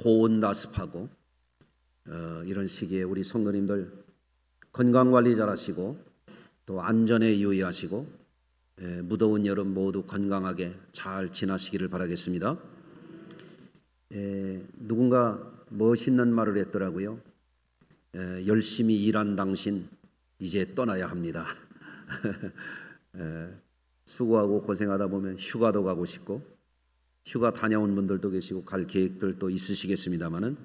고온다습하고 이런 시기에 우리 성도님들 건강관리 잘하시고 또 안전에 유의하시고 무더운 여름 모두 건강하게 잘 지나시기를 바라겠습니다. 누군가 멋있는 말을 했더라고요. 열심히 일한 당신 이제 떠나야 합니다. 수고하고 고생하다 보면 휴가도 가고 싶고 휴가 다녀온 분들도 계시고 갈 계획들도 있으시겠습니다마는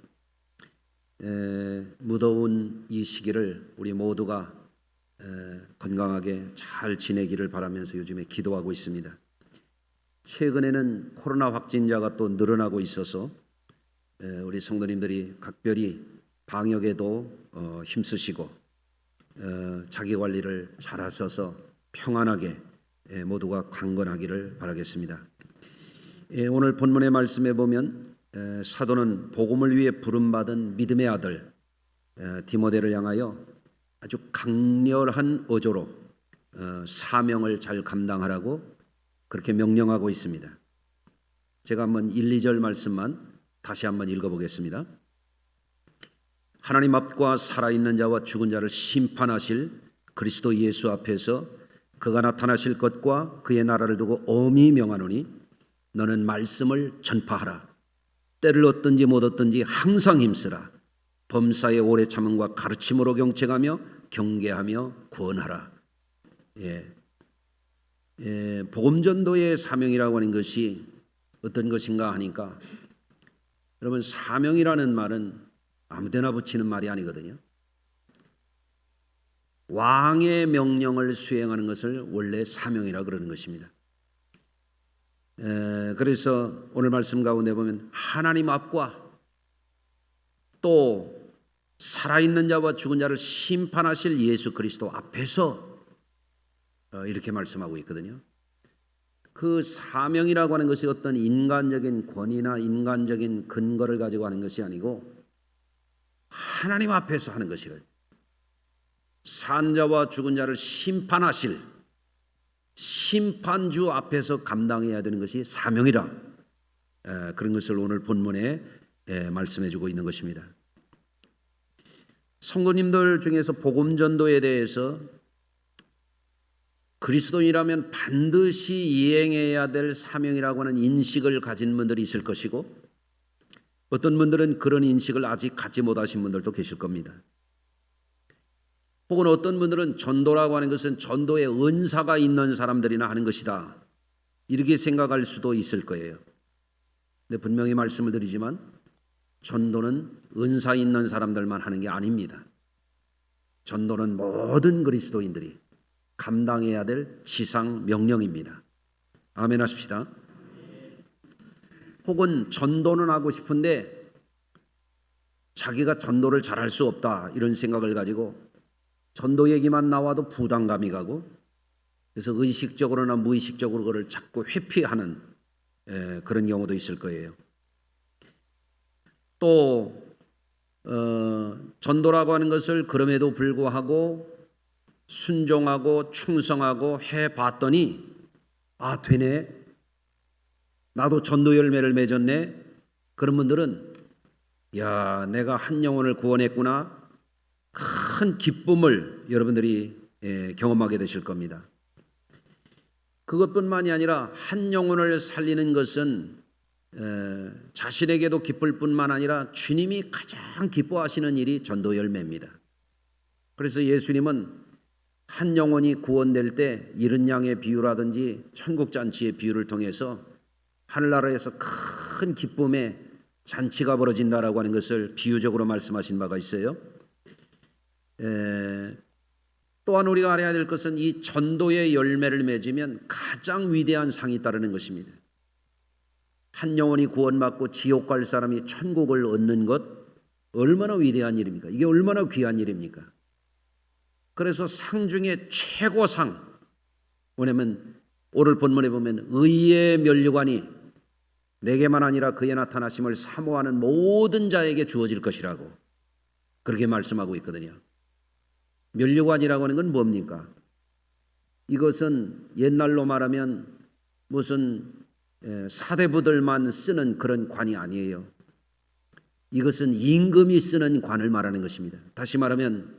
무더운 이 시기를 우리 모두가 건강하게 잘 지내기를 바라면서 요즘에 기도하고 있습니다. 최근에는 코로나 확진자가 또 늘어나고 있어서 우리 성도님들이 각별히 방역에도 힘쓰시고 자기 관리를 잘 하셔서 평안하게 모두가 강건하기를 바라겠습니다. 오늘 본문의 말씀에 보면 사도는 복음을 위해 부름받은 믿음의 아들 디모데를 향하여 아주 강렬한 어조로 사명을 잘 감당하라고 그렇게 명령하고 있습니다. 제가 한번 1, 2절 말씀만 다시 한번 읽어보겠습니다. 하나님 앞과 살아있는 자와 죽은 자를 심판하실 그리스도 예수 앞에서 그가 나타나실 것과 그의 나라를 두고 엄히 명하노니 너는 말씀을 전파하라. 때를 얻든지 못 얻든지 항상 힘쓰라. 범사의 오래 참음과 가르침으로 경책하며 경계하며 구원하라. 복음전도의 사명이라고 하는 것이 어떤 것인가 하니까 여러분 사명이라는 말은 아무데나 붙이는 말이 아니거든요. 왕의 명령을 수행하는 것을 원래 사명이라고 그러는 것입니다. 그래서 오늘 말씀 가운데 보면 하나님 앞과 또 살아있는 자와 죽은 자를 심판하실 예수 그리스도 앞에서 이렇게 말씀하고 있거든요. 그 사명이라고 하는 것이 어떤 인간적인 권위나 인간적인 근거를 가지고 하는 것이 아니고 하나님 앞에서 하는 것이래요. 산자와 죽은 자를 심판하실 심판주 앞에서 감당해야 되는 것이 사명이라 그런 것을 오늘 본문에 말씀해 주고 있는 것입니다. 성도님들 중에서 복음전도에 대해서 그리스도인이라면 반드시 이행해야 될 사명이라고 하는 인식을 가진 분들이 있을 것이고 어떤 분들은 그런 인식을 아직 갖지 못하신 분들도 계실 겁니다. 혹은 어떤 분들은 전도라고 하는 것은 전도의 은사가 있는 사람들이나 하는 것이다 이렇게 생각할 수도 있을 거예요. 근데 분명히 말씀을 드리지만 전도는 은사 있는 사람들만 하는 게 아닙니다. 전도는 모든 그리스도인들이 감당해야 될 지상 명령입니다. 아멘 하십시다. 혹은 전도는 하고 싶은데 자기가 전도를 잘할 수 없다 이런 생각을 가지고 전도 얘기만 나와도 부담감이 가고 그래서 의식적으로나 무의식적으로 그걸 자꾸 회피하는 그런 경우도 있을 거예요. 또 전도라고 하는 것을 그럼에도 불구하고 순종하고 충성하고 해봤더니 아 되네 나도 전도 열매를 맺었네 그런 분들은 야 내가 한 영혼을 구원했구나 큰 기쁨을 여러분들이 경험하게 되실 겁니다. 그것뿐만이 아니라 한 영혼을 살리는 것은 자신에게도 기쁠 뿐만 아니라 주님이 가장 기뻐하시는 일이 전도 열매입니다. 그래서 예수님은 한 영혼이 구원될 때 이른 양의 비유라든지 천국잔치의 비유를 통해서 하늘나라에서 큰 기쁨의 잔치가 벌어진다라고 하는 것을 비유적으로 말씀하신 바가 있어요. 또한 우리가 알아야 될 것은 이 전도의 열매를 맺으면 가장 위대한 상이 있다는 것입니다. 한 영혼이 구원받고 지옥 갈 사람이 천국을 얻는 것 얼마나 위대한 일입니까? 이게 얼마나 귀한 일입니까? 그래서 상 중에 최고상 뭐냐면 오늘 본문에 보면 의의 면류관이 내게만 아니라 그의 나타나심을 사모하는 모든 자에게 주어질 것이라고 그렇게 말씀하고 있거든요. 면류관이라고 하는 건 뭡니까? 이것은 옛날로 말하면 무슨 사대부들만 쓰는 그런 관이 아니에요. 이것은 임금이 쓰는 관을 말하는 것입니다. 다시 말하면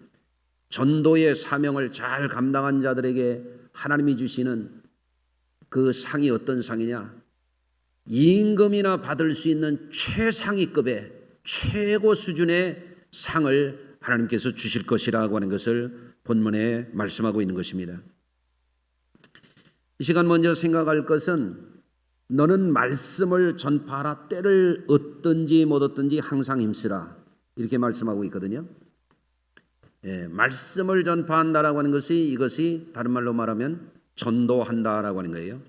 전도의 사명을 잘 감당한 자들에게 하나님이 주시는 그 상이 어떤 상이냐? 임금이나 받을 수 있는 최상위급의 최고 수준의 상을 하나님께서 주실 것이라고 하는 것을 본문에 말씀하고 있는 것입니다. 이 시간 먼저 생각할 것은 너는 말씀을 전파하라. 때를 얻든지 못 얻든지 항상 힘쓰라. 이렇게 말씀하고 있거든요. 말씀을 전파한다라고 하는 이것이 다른 말로 말하면 전도한다라고 하는 거예요.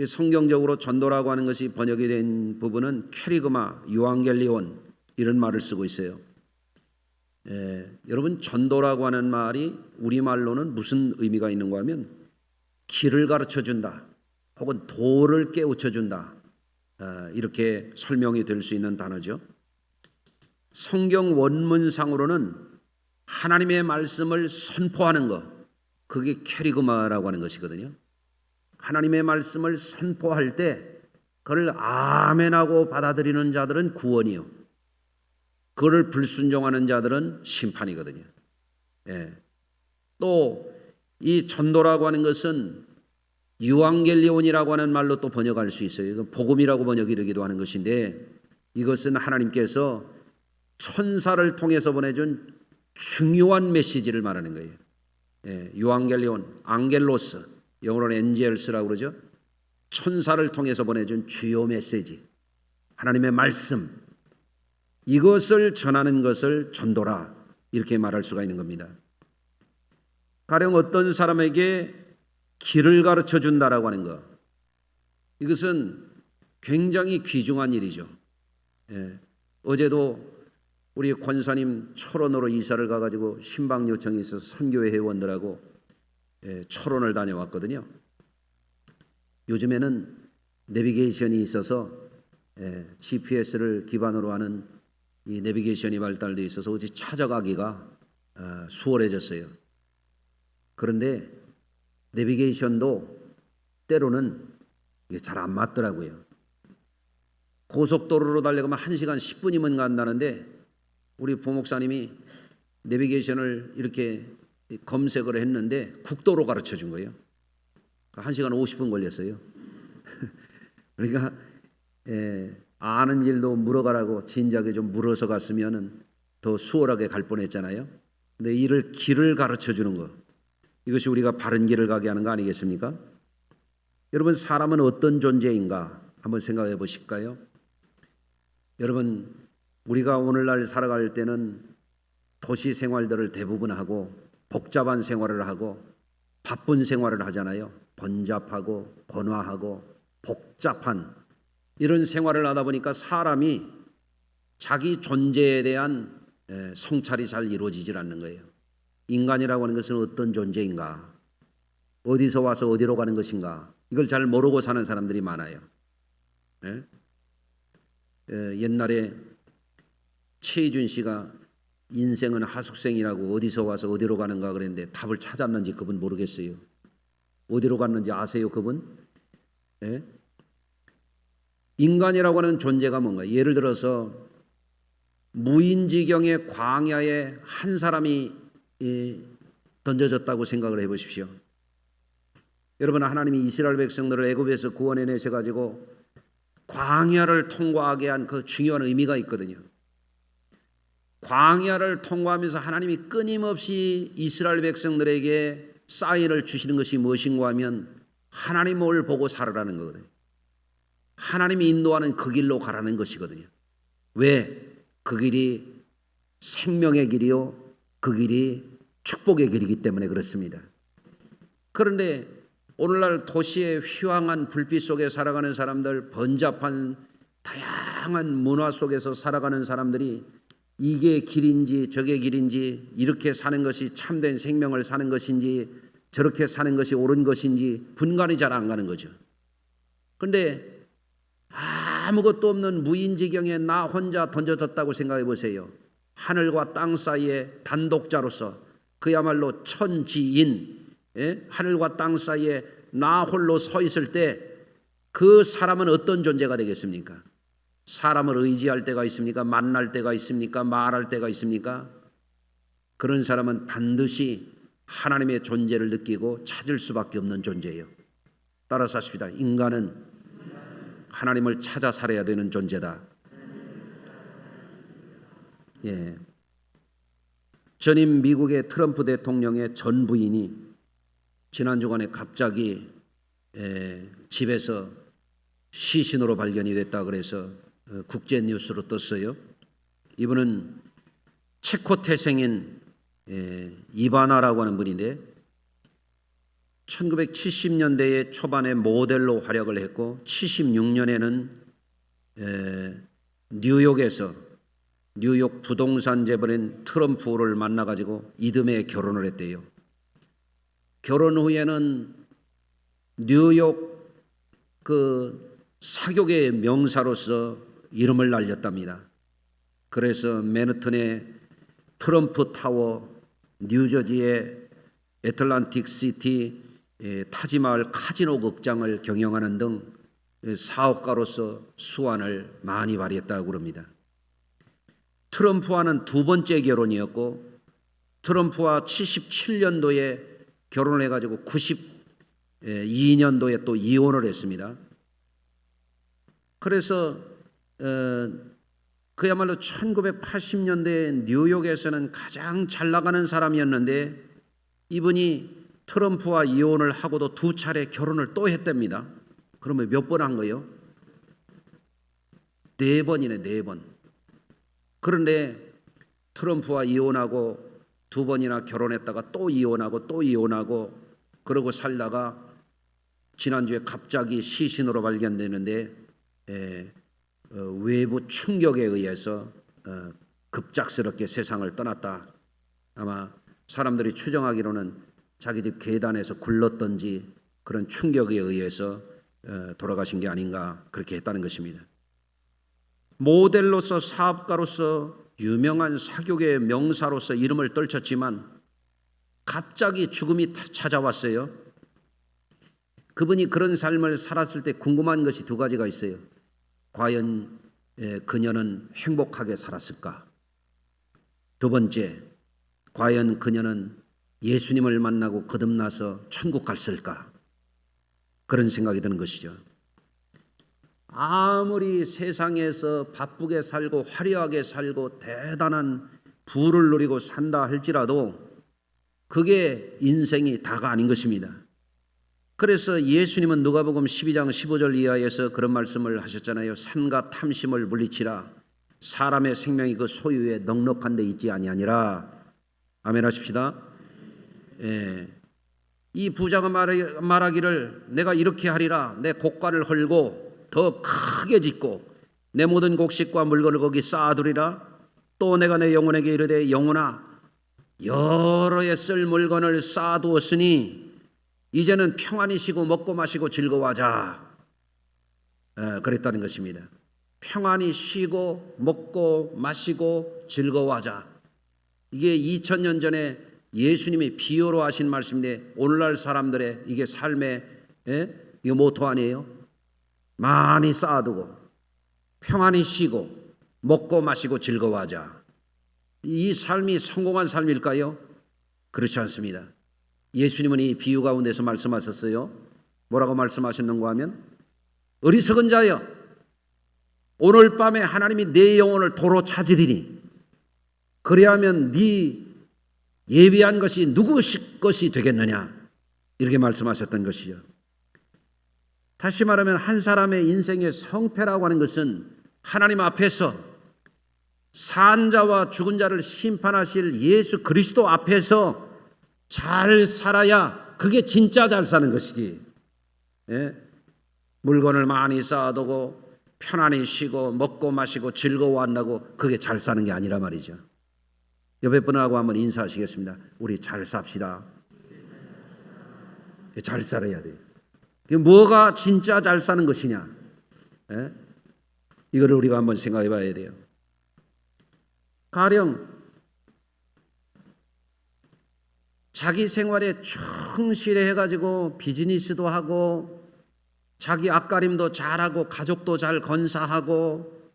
성경적으로 전도라고 하는 것이 번역이 된 부분은 캐리그마, 유앙겔리온 이런 말을 쓰고 있어요. 여러분 전도라고 하는 말이 우리말로는 무슨 의미가 있는가 하면 길을 가르쳐준다 혹은 도를 깨우쳐준다 이렇게 설명이 될 수 있는 단어죠. 성경 원문상으로는 하나님의 말씀을 선포하는 것, 그게 캐리그마라고 하는 것이거든요. 하나님의 말씀을 선포할 때 그를 아멘하고 받아들이는 자들은 구원이요, 그를 불순종하는 자들은 심판이거든요. 또 이 전도라고 하는 것은 유앙겔리온이라고 하는 말로 또 번역할 수 있어요. 이건 복음이라고 번역이 되기도 하는 것인데, 이것은 하나님께서 천사를 통해서 보내준 중요한 메시지를 말하는 거예요. 유앙겔리온, 앙겔로스, 영어로는 엔젤스라고 그러죠. 천사를 통해서 보내준 주요 메시지, 하나님의 말씀, 이것을 전하는 것을 전도라 이렇게 말할 수가 있는 겁니다. 가령 어떤 사람에게 길을 가르쳐 준다라고 하는 것, 이것은 굉장히 귀중한 일이죠. 어제도 우리 권사님 철원으로 이사를 가가지고 신방 요청이 있어서 선교회 회원들하고 철원을 다녀왔거든요. 요즘에는 내비게이션이 있어서 GPS를 기반으로 하는 이 내비게이션이 발달되어 있어서 어디 찾아가기가 수월해졌어요. 그런데 내비게이션도 때로는 잘 안 맞더라고요. 고속도로로 달려가면 1시간 10분이면 간다는데 우리 부목사님이 내비게이션을 이렇게 검색을 했는데 국도로 가르쳐 준 거예요. 1시간 50분 걸렸어요. 그러니까 아는 일도 물어가라고 진작에 좀 물어서 갔으면 더 수월하게 갈 뻔했잖아요. 근데 길을 가르쳐 주는 것, 이것이 우리가 바른 길을 가게 하는 거 아니겠습니까? 여러분, 사람은 어떤 존재인가 한번 생각해 보실까요? 여러분, 우리가 오늘날 살아갈 때는 도시 생활들을 대부분 하고 복잡한 생활을 하고 바쁜 생활을 하잖아요. 번잡하고 번화하고 복잡한 이런 생활을 하다 보니까 사람이 자기 존재에 대한 성찰이 잘 이루어지질 않는 거예요. 인간이라고 하는 것은 어떤 존재인가, 어디서 와서 어디로 가는 것인가, 이걸 잘 모르고 사는 사람들이 많아요. 옛날에 최희준 씨가 인생은 하숙생이라고 어디서 와서 어디로 가는가 그랬는데 답을 찾았는지 그분 모르겠어요. 어디로 갔는지 아세요, 그분? 인간이라고 하는 존재가 뭔가, 예를 들어서 무인지경의 광야에 한 사람이 던져졌다고 생각을 해보십시오. 여러분, 하나님이 이스라엘 백성들을 애굽에서 구원해 내셔가지고 광야를 통과하게 한 그 중요한 의미가 있거든요. 광야를 통과하면서 하나님이 끊임없이 이스라엘 백성들에게 사인을 주시는 것이 무엇인가 하면 하나님을 보고 살으라는 거거든요. 하나님이 인도하는 그 길로 가라는 것이거든요. 왜? 그 길이 생명의 길이요, 그 길이 축복의 길이기 때문에 그렇습니다. 그런데 오늘날 도시의 휘황한 불빛 속에 살아가는 사람들, 번잡한 다양한 문화 속에서 살아가는 사람들이 이게 길인지 저게 길인지, 이렇게 사는 것이 참된 생명을 사는 것인지 저렇게 사는 것이 옳은 것인지 분간이 잘 안 가는 거죠. 그런데 아무것도 없는 무인지경에 나 혼자 던져졌다고 생각해 보세요. 하늘과 땅 사이에 단독자로서 그야말로 천지인, 하늘과 땅 사이에 나 홀로 서 있을 때 그 사람은 어떤 존재가 되겠습니까? 사람을 의지할 때가 있습니까? 만날 때가 있습니까? 말할 때가 있습니까? 그런 사람은 반드시 하나님의 존재를 느끼고 찾을 수밖에 없는 존재예요. 따라서 하십시다. 인간은 하나님을 찾아 살아야 되는 존재다. 예. 전임 미국의 트럼프 대통령의 전 부인이 지난 주간에 갑자기 집에서 시신으로 발견이 됐다 그래서 국제 뉴스로 떴어요. 이분은 체코 태생인 이바나라고 하는 분인데 1970년대의 초반에 모델로 활약을 했고 76년에는 뉴욕 부동산 재벌인 트럼프를 만나가지고 이듬해 결혼을 했대요. 결혼 후에는 뉴욕 그 사교계의 명사로서 이름을 날렸답니다. 그래서 맨하튼의 트럼프 타워, 뉴저지의 애틀란틱 시티 타지마을 카지노 극장을 경영하는 등 사업가로서 수완을 많이 발휘했다고 그럽니다. 트럼프와는 두 번째 결혼이었고 트럼프와 77년도에 결혼을 해가지고 92년도에 또 이혼을 했습니다. 그래서 그야말로 1980년대 뉴욕에서는 가장 잘 나가는 사람이었는데 이분이 트럼프와 이혼을 하고도 두 차례 결혼을 또 했답니다. 그러면 몇 번 한 거예요? 4번이네, 4번. 그런데 트럼프와 이혼하고 두 번이나 결혼했다가 또 이혼하고 또 이혼하고 그러고 살다가 지난주에 갑자기 시신으로 발견되는데 외부 충격에 의해서 급작스럽게 세상을 떠났다. 아마 사람들이 추정하기로는 자기 집 계단에서 굴렀던지 그런 충격에 의해서 돌아가신 게 아닌가 그렇게 했다는 것입니다. 모델로서 사업가로서 유명한 사교계의 명사로서 이름을 떨쳤지만 갑자기 죽음이 찾아왔어요. 그분이 그런 삶을 살았을 때 궁금한 것이 두 가지가 있어요. 과연 그녀는 행복하게 살았을까? 두 번째, 과연 그녀는 예수님을 만나고 거듭나서 천국 갔을까? 그런 생각이 드는 것이죠. 아무리 세상에서 바쁘게 살고 화려하게 살고 대단한 부를 누리고 산다 할지라도 그게 인생이 다가 아닌 것입니다. 그래서 예수님은 누가복음 12장 15절 이하에서 그런 말씀을 하셨잖아요. 삼가 탐심을 물리치라. 사람의 생명이 그 소유에 넉넉한 데 있지 아니하니라. 아멘 하십시다. 이 부자가 말하기를 내가 이렇게 하리라. 내 곡간을 헐고 더 크게 짓고 내 모든 곡식과 물건을 거기 쌓아두리라. 또 내가 내 영혼에게 이르되 영혼아 여러 해 쓸 물건을 쌓아두었으니 이제는 평안히 쉬고 먹고 마시고 즐거워하자. 그랬다는 것입니다. 평안히 쉬고 먹고 마시고 즐거워하자. 이게 2000년 전에 예수님이 비유로 하신 말씀인데 오늘날 사람들의 이게 삶의 이거 모토 아니에요? 많이 쌓아두고 평안히 쉬고 먹고 마시고 즐거워하자. 이 삶이 성공한 삶일까요? 그렇지 않습니다. 예수님은 이 비유 가운데서 말씀하셨어요. 뭐라고 말씀하셨는가 하면 어리석은 자여 오늘 밤에 하나님이 내 영혼을 도로 찾으리니 그리하면 네 예비한 것이 누구 것이 되겠느냐 이렇게 말씀하셨던 것이죠. 다시 말하면 한 사람의 인생의 성패라고 하는 것은 하나님 앞에서 산 자와 죽은 자를 심판하실 예수 그리스도 앞에서 잘 살아야 그게 진짜 잘 사는 것이지. 물건을 많이 쌓아두고 편안히 쉬고 먹고 마시고 즐거워한다고 그게 잘 사는 게 아니라 말이죠. 옆에 분하고 한번 인사하시겠습니다. 우리 잘 삽시다. 잘 살아야 돼요. 뭐가 진짜 잘 사는 것이냐? 이거를 우리가 한번 생각해 봐야 돼요. 가령 자기 생활에 충실해 가지고 비즈니스도 하고 자기 앞가림도 잘하고 가족도 잘 건사하고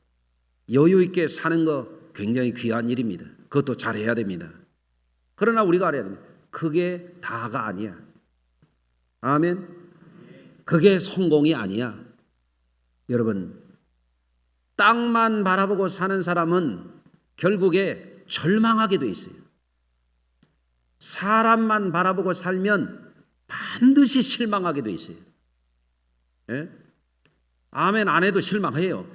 여유 있게 사는 거 굉장히 귀한 일입니다. 그것도 잘해야 됩니다. 그러나 우리가 알아야 됩니다. 그게 다가 아니야. 아멘. 그게 성공이 아니야. 여러분, 땅만 바라보고 사는 사람은 결국에 절망하게 돼 있어요. 사람만 바라보고 살면 반드시 실망하게 돼 있어요. 예? 아멘 안 해도 실망해요.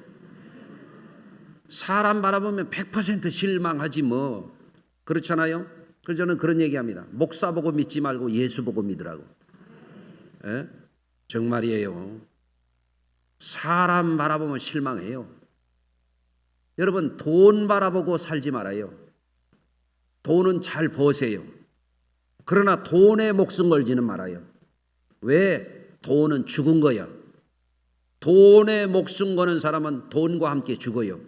사람 바라보면 100% 실망하지 뭐. 그렇잖아요. 그래서 저는 그런 얘기합니다. 목사 보고 믿지 말고 예수 보고 믿으라고. 예? 정말이에요. 사람 바라보면 실망해요. 여러분, 돈 바라보고 살지 말아요. 돈은 잘 버세요. 그러나 돈에 목숨 걸지는 말아요. 왜? 돈은 죽은 거야. 돈에 목숨 거는 사람은 돈과 함께 죽어요.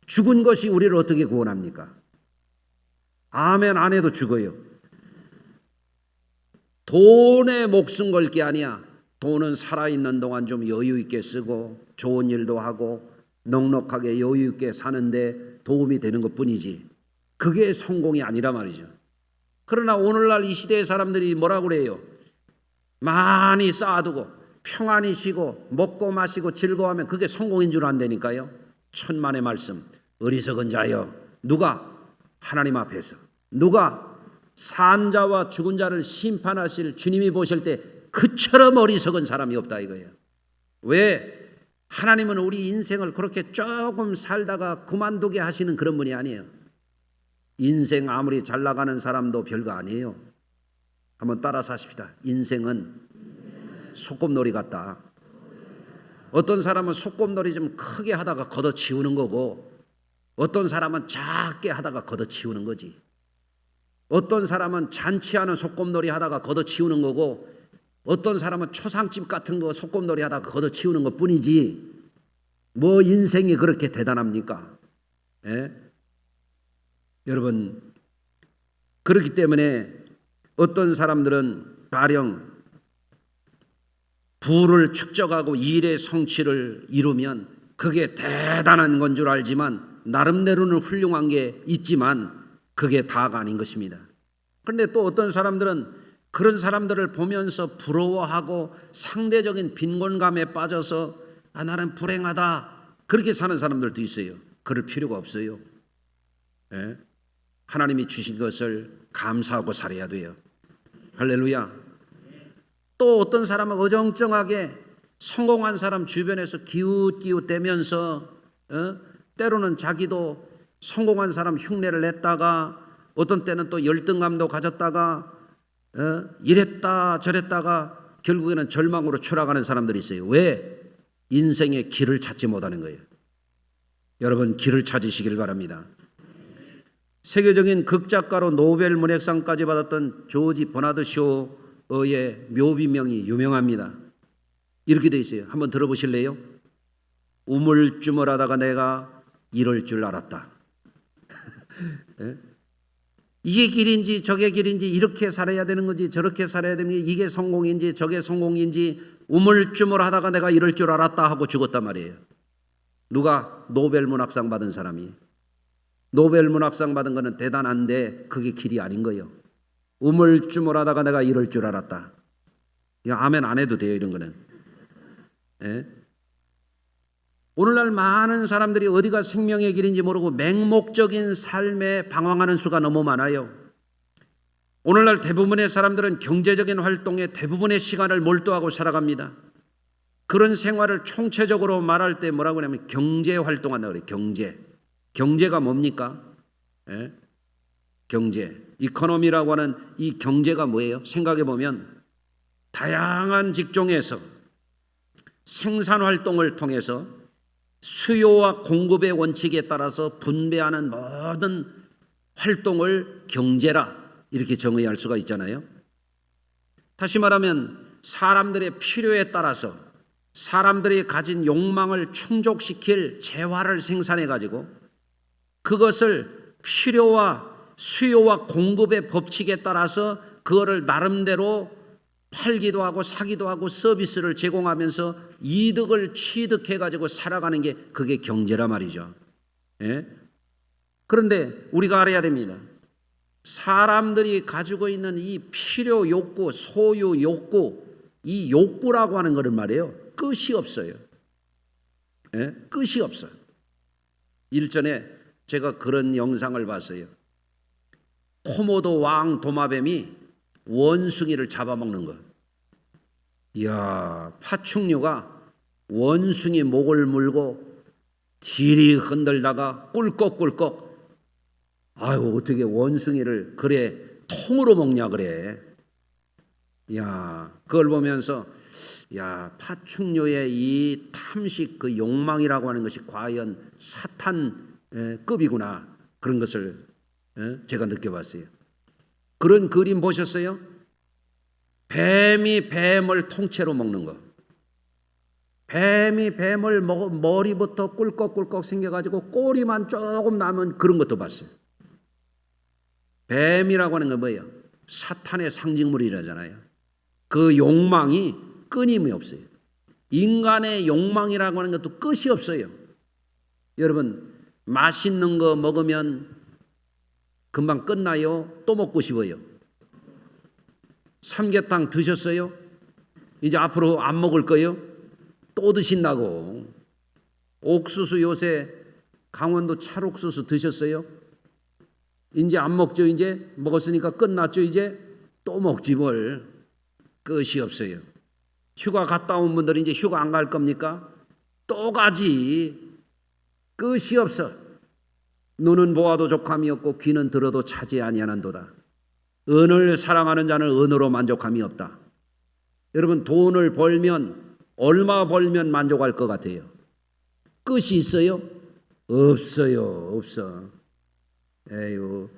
죽은 것이 우리를 어떻게 구원합니까? 아멘 안 해도 죽어요. 돈에 목숨 걸 게 아니야. 돈은 살아있는 동안 좀 여유 있게 쓰고 좋은 일도 하고 넉넉하게 여유 있게 사는데 도움이 되는 것뿐이지 그게 성공이 아니라 말이죠. 그러나 오늘날 이 시대의 사람들이 뭐라고 그래요? 많이 쌓아두고 평안히 쉬고 먹고 마시고 즐거워하면 그게 성공인 줄 안다니까요. 천만의 말씀. 어리석은 자여. 누가? 하나님 앞에서. 누가? 산 자와 죽은 자를 심판하실 주님이 보실 때 그처럼 어리석은 사람이 없다 이거예요. 왜? 하나님은 우리 인생을 그렇게 조금 살다가 그만두게 하시는 그런 분이 아니에요. 인생 아무리 잘 나가는 사람도 별거 아니에요. 한번 따라서 하십시다. 인생은 소꿉놀이 같다. 어떤 사람은 소꿉놀이 좀 크게 하다가 걷어치우는 거고 어떤 사람은 작게 하다가 걷어치우는 거지. 어떤 사람은 잔치하는 소꿉놀이 하다가 걷어치우는 거고 어떤 사람은 초상집 같은 거 소꿉놀이 하다가 걷어치우는 것뿐이지 뭐 인생이 그렇게 대단합니까? 예? 여러분, 그렇기 때문에 어떤 사람들은 가령 부를 축적하고 일의 성취를 이루면 그게 대단한 건 줄 알지만 나름대로는 훌륭한 게 있지만 그게 다가 아닌 것입니다. 그런데 또 어떤 사람들은 그런 사람들을 보면서 부러워하고 상대적인 빈곤감에 빠져서 나는 불행하다 그렇게 사는 사람들도 있어요. 그럴 필요가 없어요. 예? 하나님이 주신 것을 감사하고 살아야 돼요. 할렐루야. 또 어떤 사람은 어정쩡하게 성공한 사람 주변에서 기웃기웃대면서 때로는 자기도 성공한 사람 흉내를 냈다가 어떤 때는 또 열등감도 가졌다가 이랬다 저랬다가 결국에는 절망으로 추락하는 사람들이 있어요. 왜? 인생의 길을 찾지 못하는 거예요. 여러분 길을 찾으시길 바랍니다. 세계적인 극작가로 노벨 문학상까지 받았던 조지 버나드 쇼의 묘비명이 유명합니다. 이렇게 돼 있어요. 한번 들어보실래요? 우물쭈물하다가 내가 이럴 줄 알았다. 이게 길인지 저게 길인지 이렇게 살아야 되는 거지 저렇게 살아야 되는 게 이게 성공인지 저게 성공인지 우물쭈물하다가 내가 이럴 줄 알았다 하고 죽었단 말이에요. 누가? 노벨 문학상 받은 사람이. 노벨 문학상 받은 거는 대단한데 그게 길이 아닌 거예요. 우물쭈물하다가 내가 이럴 줄 알았다. 이거 아멘 안 해도 돼요. 이런 거는. 예? 오늘날 많은 사람들이 어디가 생명의 길인지 모르고 맹목적인 삶에 방황하는 수가 너무 많아요. 오늘날 대부분의 사람들은 경제적인 활동에 대부분의 시간을 몰두하고 살아갑니다. 그런 생활을 총체적으로 말할 때 뭐라고 하냐면 경제활동한다고 그래요. 경제가 뭡니까? 예? 경제. 이코노미라고 하는 이 경제가 뭐예요? 생각해 보면 다양한 직종에서 생산활동을 통해서 수요와 공급의 원칙에 따라서 분배하는 모든 활동을 경제라 이렇게 정의할 수가 있잖아요. 다시 말하면 사람들의 필요에 따라서 사람들이 가진 욕망을 충족시킬 재화를 생산해 가지고 그것을 필요와 수요와 공급의 법칙에 따라서 그거를 나름대로 팔기도 하고 사기도 하고 서비스를 제공하면서 이득을 취득해 가지고 살아가는 게 그게 경제란 말이죠. 예? 그런데 우리가 알아야 됩니다. 사람들이 가지고 있는 이 필요 욕구, 소유 욕구, 이 욕구라고 하는 것을 말이에요. 끝이 없어요. 예? 끝이 없어요. 일전에 제가 그런 영상을 봤어요. 코모도 왕 도마뱀이 원숭이를 잡아먹는 거. 이야, 파충류가 원숭이 목을 물고 뒤리 흔들다가 꿀꺽꿀꺽. 아유, 어떻게 원숭이를 그래 통으로 먹냐 그래. 야, 그걸 보면서 야, 파충류의 이 탐식 그 욕망이라고 하는 것이 과연 사탄급이구나. 그런 것을 제가 느껴봤어요. 그런 그림 보셨어요? 뱀이 뱀을 통째로 먹는 거. 뱀이 뱀을 머리부터 꿀꺽꿀꺽 생겨가지고 꼬리만 조금 남은 그런 것도 봤어요. 뱀이라고 하는 건 뭐예요? 사탄의 상징물이라잖아요. 그 욕망이 끊임이 없어요. 인간의 욕망이라고 하는 것도 끝이 없어요. 여러분, 맛있는 거 먹으면 금방 끝나요? 또 먹고 싶어요? 삼계탕 드셨어요? 이제 앞으로 안 먹을 거예요? 또 드신다고. 옥수수 요새 강원도 찰옥수수 드셨어요? 이제 안 먹죠? 이제 먹었으니까 끝났죠? 이제 또 먹지 뭘. 끝이 없어요. 휴가 갔다 온 분들은 이제 휴가 안 갈 겁니까? 또 가지. 끝이 없어. 눈은 보아도 족함이 없고 귀는 들어도 차지 아니하는도다. 은을 사랑하는 자는 은으로 만족함이 없다. 여러분, 돈을 벌면 얼마 벌면 만족할 것 같아요? 끝이 있어요? 없어요. 없어. 에휴,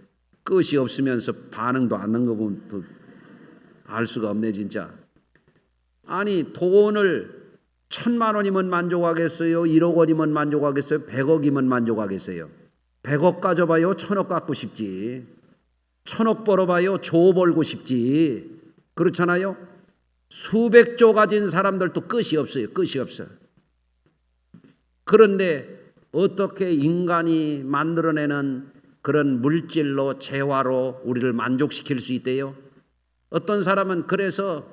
끝이 없으면서 반응도 안 하는 거 보면 또 알 수가 없네 진짜. 아니, 돈을 1,000만 원이면 만족하겠어요? 1억 원이면 만족하겠어요? 100억이면 만족하겠어요? 100억 가져봐요? 1,000억 갖고 싶지. 1,000억 벌어봐요? 조 벌고 싶지. 그렇잖아요? 수백조 가진 사람들도 끝이 없어요. 끝이 없어. 그런데 어떻게 인간이 만들어내는 그런 물질로 재화로 우리를 만족시킬 수 있대요? 어떤 사람은 그래서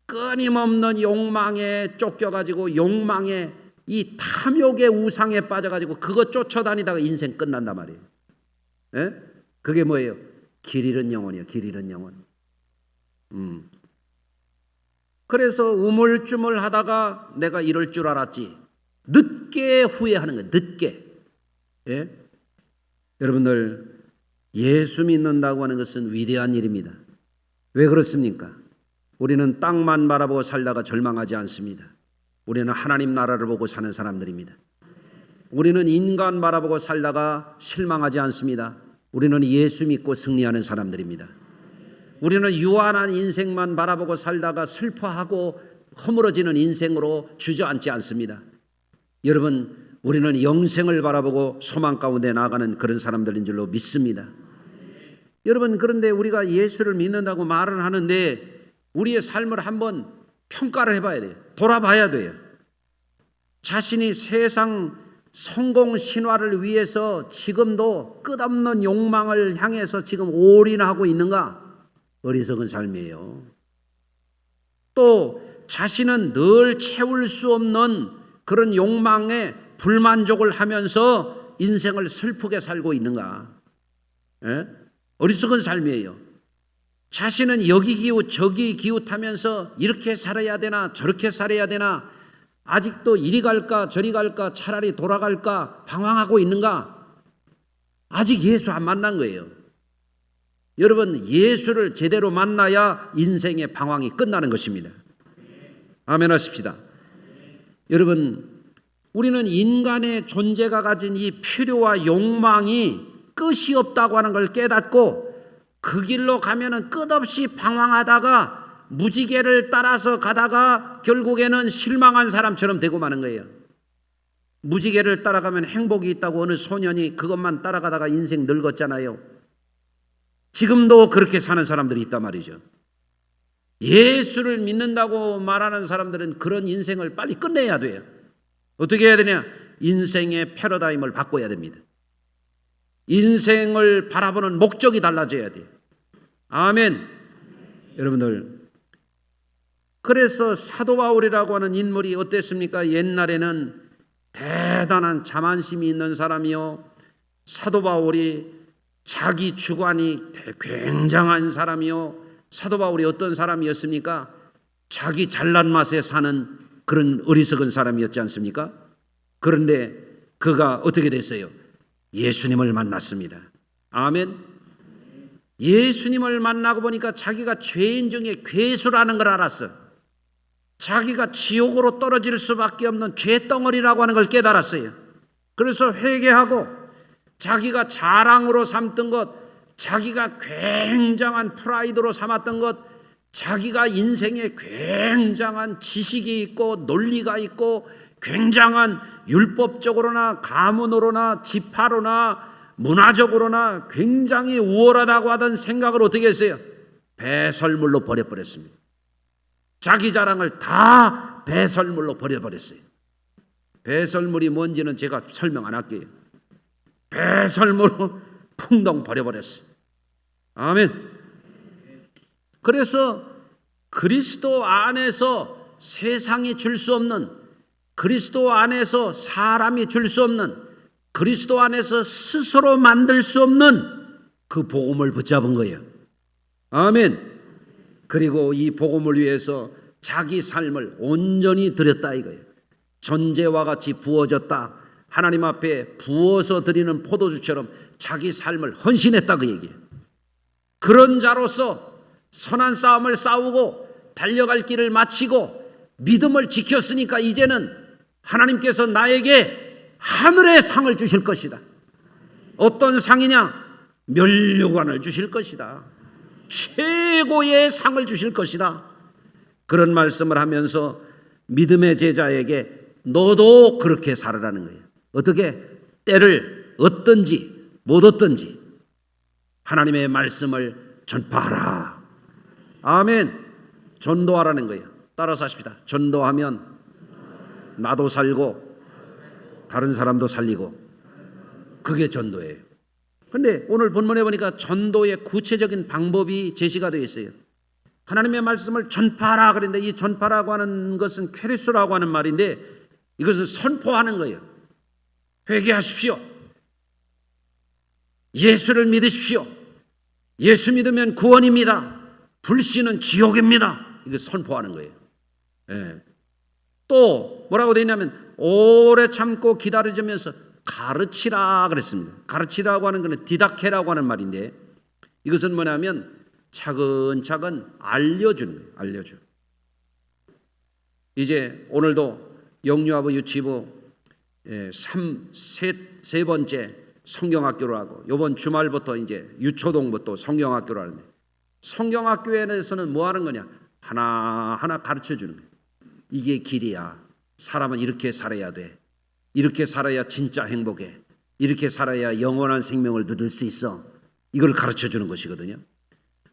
끊임없는 욕망에 쫓겨가지고 욕망에 이 탐욕의 우상에 빠져가지고 그거 쫓아다니다가 인생 끝난단 말이에요. 에? 그게 뭐예요? 길 잃은 영혼이에요. 길 잃은 영혼. 그래서 우물쭈물 하다가 내가 이럴 줄 알았지. 늦게 후회하는 거예요. 늦게. 예? 여러분들, 예수 믿는다고 하는 것은 위대한 일입니다. 왜 그렇습니까? 우리는 땅만 바라보고 살다가 절망하지 않습니다. 우리는 하나님 나라를 보고 사는 사람들입니다. 우리는 인간 바라보고 살다가 실망하지 않습니다. 우리는 예수 믿고 승리하는 사람들입니다. 우리는 유한한 인생만 바라보고 살다가 슬퍼하고 허물어지는 인생으로 주저앉지 않습니다. 여러분, 우리는 영생을 바라보고 소망 가운데 나아가는 그런 사람들인 줄로 믿습니다. 여러분, 그런데 우리가 예수를 믿는다고 말은 하는데 우리의 삶을 한번 평가를 해봐야 돼요. 돌아봐야 돼요. 자신이 세상 성공 신화를 위해서 지금도 끝없는 욕망을 향해서 지금 올인하고 있는가? 어리석은 삶이에요. 또 자신은 늘 채울 수 없는 그런 욕망에 불만족을 하면서 인생을 슬프게 살고 있는가? 예? 어리석은 삶이에요. 자신은 여기 기웃 저기 기웃하면서 이렇게 살아야 되나 저렇게 살아야 되나 아직도 이리 갈까 저리 갈까 차라리 돌아갈까 방황하고 있는가? 아직 예수 안 만난 거예요. 여러분, 예수를 제대로 만나야 인생의 방황이 끝나는 것입니다. 아멘 하십시다. 여러분, 우리는 인간의 존재가 가진 이 필요와 욕망이 끝이 없다고 하는 걸 깨닫고 그 길로 가면은 끝없이 방황하다가 무지개를 따라서 가다가 결국에는 실망한 사람처럼 되고 마는 거예요. 무지개를 따라가면 행복이 있다고 어느 소년이 그것만 따라가다가 인생 늙었잖아요. 지금도 그렇게 사는 사람들이 있단 말이죠. 예수를 믿는다고 말하는 사람들은 그런 인생을 빨리 끝내야 돼요. 어떻게 해야 되냐? 인생의 패러다임을 바꿔야 됩니다. 인생을 바라보는 목적이 달라져야 돼요. 아멘. 여러분들, 그래서 사도 바울이라고 하는 인물이 어땠습니까? 옛날에는 대단한 자만심이 있는 사람이요, 사도 바울이 자기 주관이 굉장한 사람이요, 사도 바울이 어떤 사람이었습니까? 자기 잘난 맛에 사는 그런 어리석은 사람이었지 않습니까? 그런데 그가 어떻게 됐어요? 예수님을 만났습니다. 아멘. 예수님을 만나고 보니까 자기가 죄인 중에 괴수라는 걸 알았어. 자기가 지옥으로 떨어질 수밖에 없는 죄덩어리라고 하는 걸 깨달았어요. 그래서 회개하고 자기가 자랑으로 삼던 것, 자기가 굉장한 프라이드로 삼았던 것, 자기가 인생에 굉장한 지식이 있고 논리가 있고 굉장한 율법적으로나 가문으로나 지파로나 문화적으로나 굉장히 우월하다고 하던 생각을 어떻게 했어요? 배설물로 버려버렸습니다. 자기 자랑을 다 배설물로 버려버렸어요. 배설물이 뭔지는 제가 설명 안 할게요. 배설물로 풍덩 버려버렸어요. 아멘. 그래서 그리스도 안에서 세상이 줄 수 없는, 그리스도 안에서 사람이 줄 수 없는, 그리스도 안에서 스스로 만들 수 없는 그 복음을 붙잡은 거예요. 아멘. 그리고 이 복음을 위해서 자기 삶을 온전히 드렸다 이거예요. 전제와 같이 부어졌다. 하나님 앞에 부어서 드리는 포도주처럼 자기 삶을 헌신했다 그 얘기예요. 그런 자로서 선한 싸움을 싸우고 달려갈 길을 마치고 믿음을 지켰으니까 이제는 하나님께서 나에게 하늘의 상을 주실 것이다. 어떤 상이냐? 면류관을 주실 것이다. 최고의 상을 주실 것이다. 그런 말씀을 하면서 믿음의 제자에게 너도 그렇게 살아라는 거예요. 어떻게? 때를 얻든지 못 얻든지 하나님의 말씀을 전파하라. 아멘. 전도하라는 거예요. 따라서 하십시다. 전도하면 나도 살고 다른 사람도 살리고, 그게 전도예요. 그런데 오늘 본문에 보니까 전도의 구체적인 방법이 제시가 되어 있어요. 하나님의 말씀을 전파하라 그랬는데, 이 전파라고 하는 것은 퀘리스라고 하는 말인데 이것은 선포하는 거예요. 회개하십시오. 예수를 믿으십시오. 예수 믿으면 구원입니다. 불신은 지옥입니다. 이거 선포하는 거예요. 예. 또 뭐라고 되어 있냐면 오래 참고 기다려주면서 가르치라 그랬습니다. 가르치라고 하는 것은 디다케라고 하는 말인데, 이것은 뭐냐면 차근차근 알려주는 거예요. 알려줘. 이제 오늘도 영유아부 유치부 세 번째 성경학교로 하고, 이번 주말부터 이제 유초동부터 성경학교로 하는데, 성경학교에서는 뭐 하는 거냐? 하나하나 가르쳐 주는 거예요. 이게 길이야. 사람은 이렇게 살아야 돼. 이렇게 살아야 진짜 행복해. 이렇게 살아야 영원한 생명을 누릴 수 있어. 이걸 가르쳐 주는 것이거든요.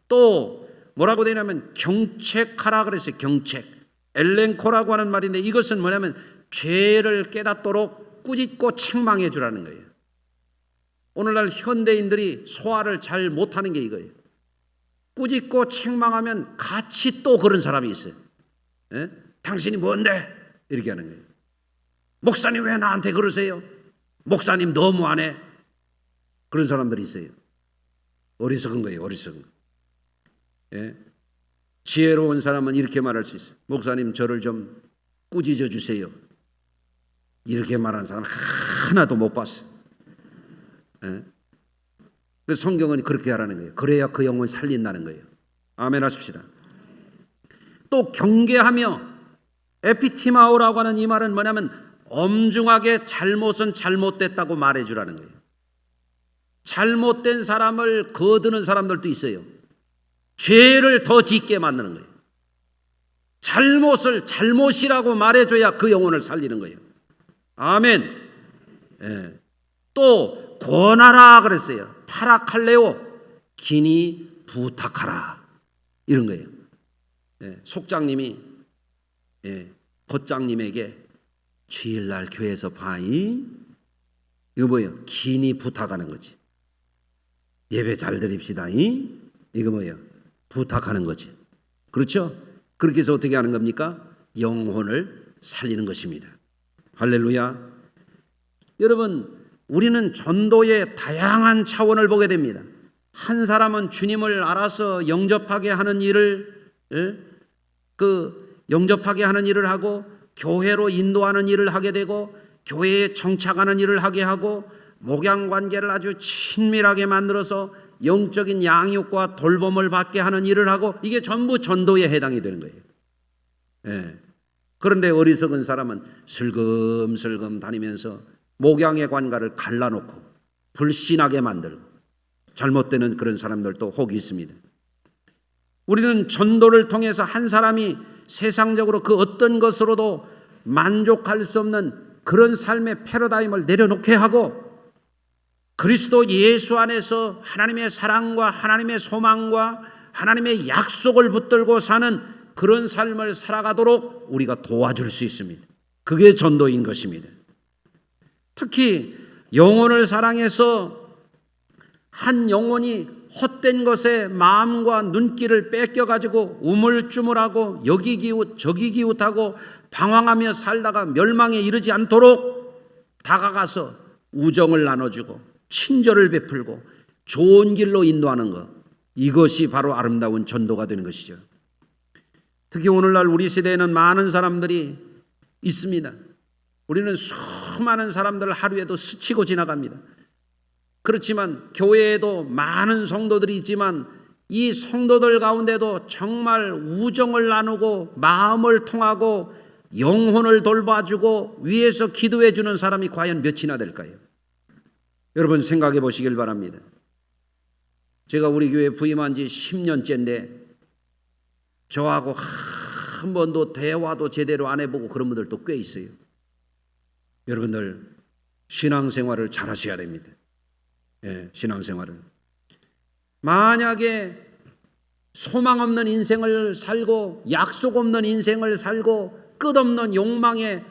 또 뭐라고 되냐면 경책하라 그랬어요. 경책. 엘렌코라고 하는 말인데, 이것은 뭐냐면 죄를 깨닫도록 꾸짖고 책망해 주라는 거예요. 오늘날 현대인들이 소화를 잘 못하는 게 이거예요. 꾸짖고 책망하면 같이 또 그런 사람이 있어요. 예? 당신이 뭔데? 이렇게 하는 거예요. 목사님 왜 나한테 그러세요? 목사님 너무하네. 그런 사람들이 있어요. 어리석은 거예요. 어리석은 거. 예? 지혜로운 사람은 이렇게 말할 수 있어요. 목사님 저를 좀 꾸짖어 주세요. 이렇게 말하는 사람 하나도 못 봤어요. 예? 그래서 성경은 그렇게 하라는 거예요. 그래야 그 영혼 살린다는 거예요. 아멘 하십시다. 또 경계하며, 에피티마오라고 하는 이 말은 뭐냐면 엄중하게 잘못은 잘못됐다고 말해주라는 거예요. 잘못된 사람을 거두는 사람들도 있어요. 죄를 더 짓게 만드는 거예요. 잘못을 잘못이라고 말해줘야 그 영혼을 살리는 거예요. 아멘. 예. 또 권하라 그랬어요. 파라칼레오, 기니 부탁하라, 이런 거예요. 속장님이 겉장님에게 주일날 교회에서 봐이, 이거 뭐예요? 긴히 부탁하는 거지. 예배 잘 드립시다. 이거 뭐예요? 부탁하는 거지. 그렇죠? 그렇게 해서 어떻게 하는 겁니까? 영혼을 살리는 것입니다. 할렐루야. 여러분, 우리는 전도의 다양한 차원을 보게 됩니다. 한 사람은 주님을 알아서 영접하게 하는 일을 영접하게 하는 일을 하고, 교회로 인도하는 일을 하게 되고, 교회에 정착하는 일을 하게 하고, 목양 관계를 아주 친밀하게 만들어서 영적인 양육과 돌봄을 받게 하는 일을 하고, 이게 전부 전도에 해당이 되는 거예요. 그런데 어리석은 사람은 슬금슬금 다니면서 목양의 관계를 갈라놓고 불신하게 만들고 잘못되는 그런 사람들도 혹이 있습니다. 우리는 전도를 통해서 한 사람이 세상적으로 그 어떤 것으로도 만족할 수 없는 그런 삶의 패러다임을 내려놓게 하고, 그리스도 예수 안에서 하나님의 사랑과 하나님의 소망과 하나님의 약속을 붙들고 사는 그런 삶을 살아가도록 우리가 도와줄 수 있습니다. 그게 전도인 것입니다. 특히 영혼을 사랑해서 한 영혼이 헛된 것에 마음과 눈길을 뺏겨가지고 우물쭈물하고 여기 기웃 저기 기웃하고 방황하며 살다가 멸망에 이르지 않도록 다가가서 우정을 나눠주고 친절을 베풀고 좋은 길로 인도하는 것, 이것이 바로 아름다운 전도가 되는 것이죠. 특히 오늘날 우리 세대에는 많은 사람들이 있습니다. 우리는 수많은 사람들을 하루에도 스치고 지나갑니다. 그렇지만 교회에도 많은 성도들이 있지만 이 성도들 가운데도 정말 우정을 나누고 마음을 통하고 영혼을 돌봐주고 위에서 기도해 주는 사람이 과연 몇이나 될까요? 여러분 생각해 보시길 바랍니다. 제가 우리 교회 부임한 지 10년째인데 저하고 한 번도 대화도 제대로 안 해보고 그런 분들도 꽤 있어요. 여러분들 신앙생활을 잘 하셔야 됩니다. 신앙생활을. 만약에 소망 없는 인생을 살고 약속 없는 인생을 살고 끝없는 욕망에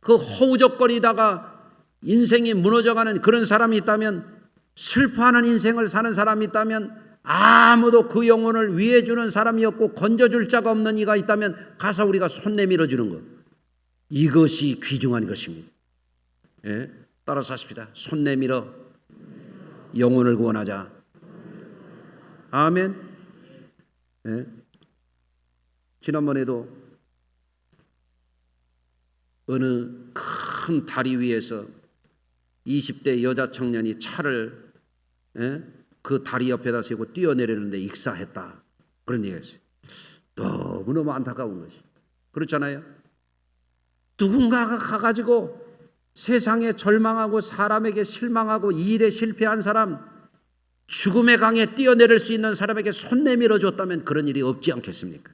그 허우적거리다가 인생이 무너져가는 그런 사람이 있다면, 슬퍼하는 인생을 사는 사람이 있다면, 아무도 그 영혼을 위해 주는 사람이 없고 건져줄 자가 없는 이가 있다면 가서 우리가 손 내밀어 주는 것, 이것이 귀중한 것입니다. 따라서 하십시다. 손 내밀어 영혼을 구원하자. 아멘. 지난번에도 어느 큰 다리 위에서 20대 여자 청년이 차를 그 다리 옆에다 세우고 뛰어내리는데 익사했다, 그런 얘기였어요. 너무너무 안타까운 것이, 그렇잖아요. 누군가가 가가지고 세상에 절망하고 사람에게 실망하고 이 일에 실패한 사람, 죽음의 강에 뛰어내릴 수 있는 사람에게 손 내밀어 줬다면 그런 일이 없지 않겠습니까?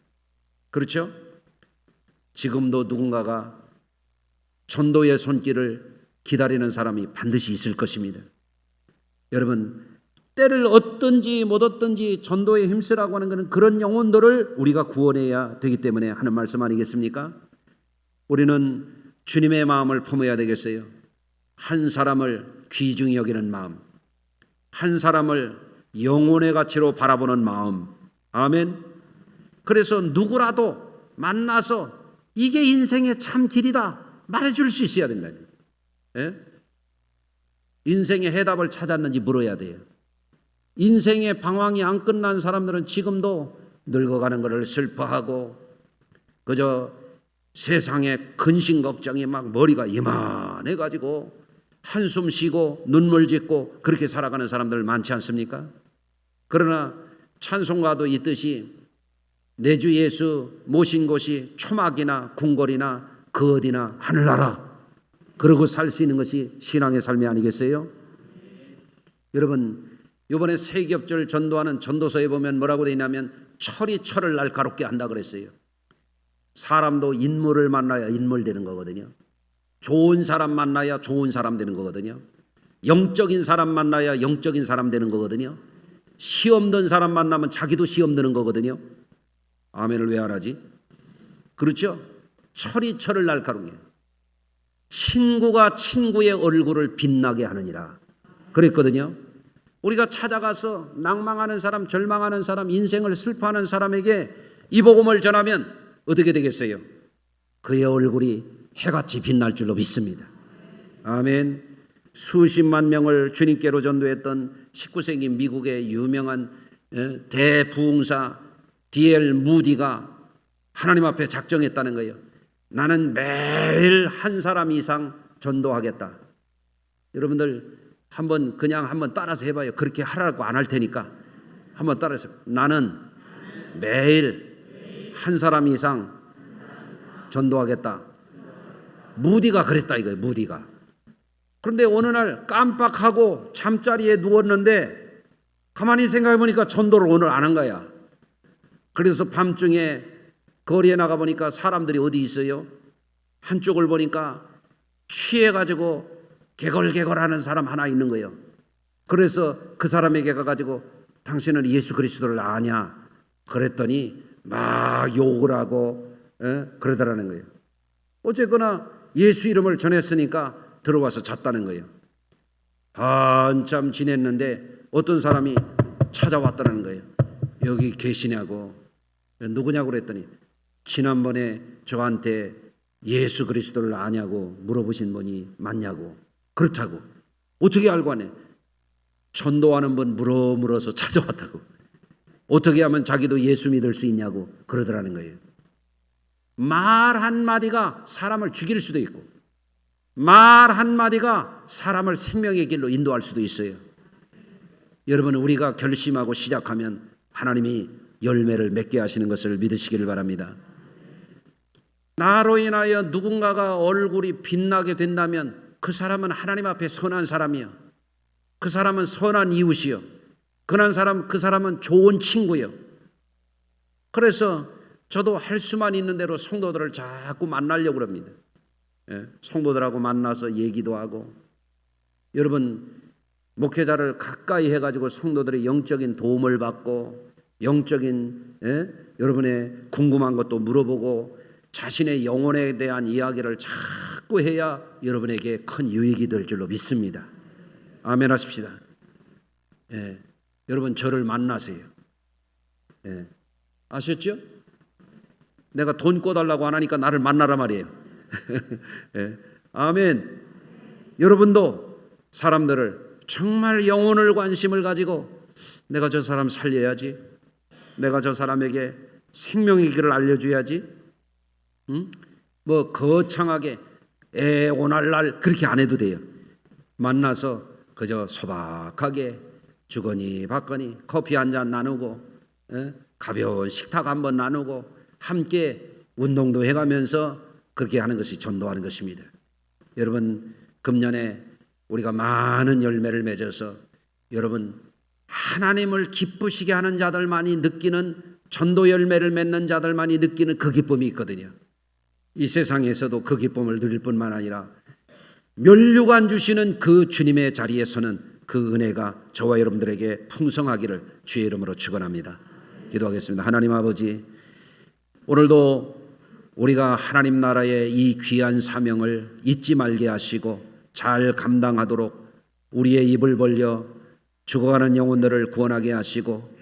그렇죠? 지금도 누군가가 전도의 손길을 기다리는 사람이 반드시 있을 것입니다. 여러분, 때를 얻든지 못 얻든지 전도에 힘쓰라고 하는 것은 그런 영혼들을 우리가 구원해야 되기 때문에 하는 말씀 아니겠습니까? 우리는 주님의 마음을 품어야 되겠어요. 한 사람을 귀중히 여기는 마음, 한 사람을 영혼의 가치로 바라보는 마음. 아멘. 그래서 누구라도 만나서 이게 인생의 참 길이다 말해줄 수 있어야 된다. 인생의 해답을 찾았는지 물어야 돼요. 인생의 방황이 안 끝난 사람들은 지금도 늙어가는 것을 슬퍼하고 그저 세상에 근심 걱정이 막 머리가 이만해가지고 한숨 쉬고 눈물 짓고 그렇게 살아가는 사람들 많지 않습니까? 그러나 찬송가도 있듯이 내 주 예수 모신 곳이 초막이나 궁궐이나 그 어디나 하늘나라, 그러고 살 수 있는 것이 신앙의 삶이 아니겠어요? 여러분, 이번에 세겹절 전도하는 전도서에 보면 뭐라고 되어 있냐면 철이 철을 날카롭게 한다 그랬어요. 사람도 인물을 만나야 인물 되는 거거든요. 좋은 사람 만나야 좋은 사람 되는 거거든요. 영적인 사람 만나야 영적인 사람 되는 거거든요. 시험 든 사람 만나면 자기도 시험 드는 거거든요. 아멘을 왜 안 하지? 그렇죠? 철이 철을 날카롭게 친구가 친구의 얼굴을 빛나게 하느니라 그랬거든요. 우리가 찾아가서 낭망하는 사람, 절망하는 사람, 인생을 슬퍼하는 사람에게 이 복음을 전하면 어떻게 되겠어요? 그의 얼굴이 해같이 빛날 줄로 믿습니다. 아멘. 수십만 명을 주님께로 전도했던 19세기 미국의 유명한 대부흥사 D.L. 무디가 하나님 앞에 작정했다는 거예요. 나는 매일 한 사람 이상 전도하겠다. 여러분들 그냥 한번 따라서 해봐요. 그렇게 하라고 안 할 테니까 한번 따라서. 나는 매일 한 사람 이상 전도하겠다. 무디가 그랬다 이거예요. 무디가. 그런데 어느 날 깜빡하고 잠자리에 누웠는데 가만히 생각해 보니까 전도를 오늘 안 한 거야. 그래서 밤중에 거리에 나가 보니까 사람들이 어디 있어요? 한쪽을 보니까 취해가지고 개걸개걸하는 사람 하나 있는 거예요. 그래서 그 사람에게 가가지고 당신은 예수 그리스도를 아냐? 그랬더니 막 욕을 하고 그러더라는 거예요. 어쨌거나 예수 이름을 전했으니까 들어와서 잤다는 거예요. 한참 지냈는데 어떤 사람이 찾아왔다는 거예요. 여기 계시냐고. 누구냐고 그랬더니 지난번에 저한테 예수 그리스도를 아냐고 물어보신 분이 맞냐고. 그렇다고. 어떻게 알고 하네? 전도하는 분 물어서 찾아왔다고. 어떻게 하면 자기도 예수 믿을 수 있냐고 그러더라는 거예요. 말 한마디가 사람을 죽일 수도 있고 말 한마디가 사람을 생명의 길로 인도할 수도 있어요. 여러분, 우리가 결심하고 시작하면 하나님이 열매를 맺게 하시는 것을 믿으시기를 바랍니다. 나로 인하여 누군가가 얼굴이 빛나게 된다면 그 사람은 하나님 앞에 선한 사람이요. 그 사람은 선한 이웃이요. 그 사람은 좋은 친구요. 그래서 저도 할 수만 있는 대로 성도들을 자꾸 만나려고 합니다. 성도들하고 만나서 얘기도 하고. 여러분, 목회자를 가까이 해가지고 성도들의 영적인 도움을 받고 영적인 여러분의 궁금한 것도 물어보고 자신의 영혼에 대한 이야기를 자꾸 해야 여러분에게 큰 유익이 될 줄로 믿습니다. 아멘 하십시다. 여러분, 저를 만나세요. 아셨죠? 내가 돈 꿔달라고 안 하니까 나를 만나라 말이에요. 아멘. 여러분도 사람들을 정말 영혼을 관심을 가지고 내가 저 사람 살려야지, 내가 저 사람에게 생명의 길을 알려줘야지, 뭐 거창하게 애오날날 그렇게 안 해도 돼요. 만나서 그저 소박하게 주거니 받거니 커피 한잔 나누고 가벼운 식탁 한번 나누고 함께 운동도 해가면서 그렇게 하는 것이 전도하는 것입니다. 여러분, 금년에 우리가 많은 열매를 맺어서 여러분 하나님을 기쁘시게 하는 자들만이 느끼는 전도 열매를 맺는 자들만이 느끼는 그 기쁨이 있거든요. 이 세상에서도 그 기쁨을 누릴 뿐만 아니라 면류관 주시는 그 주님의 자리에서는 그 은혜가 저와 여러분들에게 풍성하기를 주의 이름으로 축원합니다. 기도하겠습니다. 하나님 아버지, 오늘도 우리가 하나님 나라의 이 귀한 사명을 잊지 말게 하시고 잘 감당하도록 우리의 입을 벌려 죽어가는 영혼들을 구원하게 하시고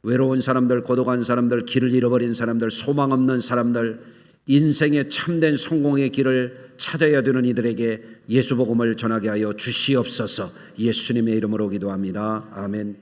외로운 사람들, 고독한 사람들, 길을 잃어버린 사람들, 소망 없는 사람들, 인생의 참된 성공의 길을 찾아야 되는 이들에게 예수 복음을 전하게 하여 주시옵소서. 예수님의 이름으로 기도합니다. 아멘.